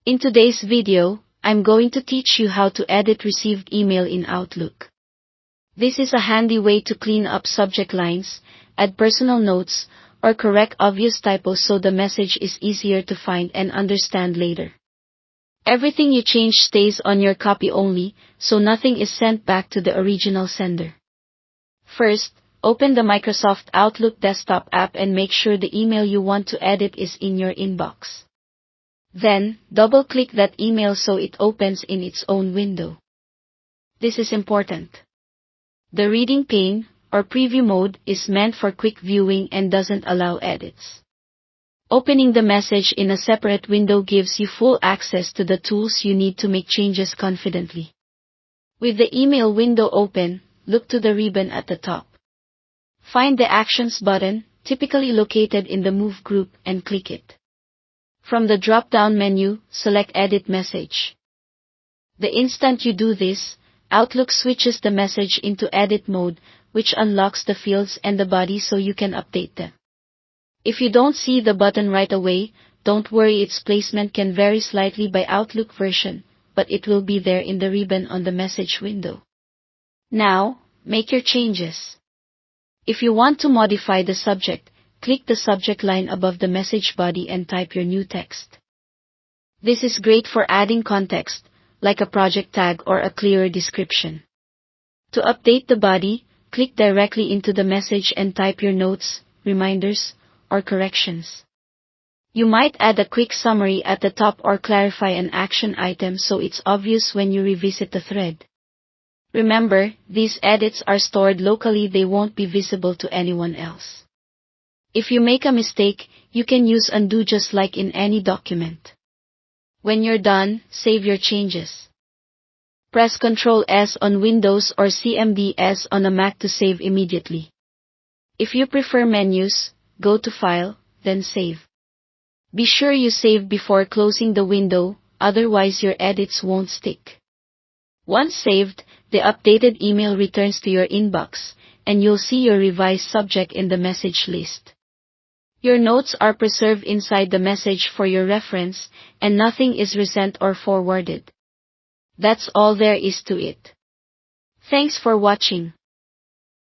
In today's video, I'm going to teach you how to edit received email in Outlook. This is a handy way to clean up subject lines, add personal notes, or correct obvious typos so the message is easier to find and understand later. Everything you change stays on your copy only, so nothing is sent back to the original sender. First, open the Microsoft Outlook desktop app and make sure the email you want to edit is in your inbox. Then, double-click that email so it opens in its own window. This is important. The reading pane, or preview mode, is meant for quick viewing and doesn't allow edits. Opening the message in a separate window gives you full access to the tools you need to make changes confidently. With the email window open, look to the ribbon at the top. Find the Actions button, typically located in the Move group, and click it. From the drop-down menu, select Edit Message. The instant you do this, Outlook switches the message into edit mode, which unlocks the fields and the body so you can update them. If you don't see the button right away, don't worry, its placement can vary slightly by Outlook version, but it will be there in the ribbon on the message window. Now, make your changes. If you want to modify the subject, click the subject line above the message body and type your new text. This is great for adding context, like a project tag or a clearer description. To update the body, click directly into the message and type your notes, reminders, or corrections. You might add a quick summary at the top or clarify an action item so it's obvious when you revisit the thread. Remember, these edits are stored locally, they won't be visible to anyone else. If you make a mistake, you can use undo just like in any document. When you're done, save your changes. Press Ctrl+S on Windows or CMD+S on a Mac to save immediately. If you prefer menus, go to File, then Save. Be sure you save before closing the window, otherwise your edits won't stick. Once saved, the updated email returns to your inbox, and you'll see your revised subject in the message list. Your notes are preserved inside the message for your reference, and nothing is resent or forwarded. That's all there is to it. Thanks for watching.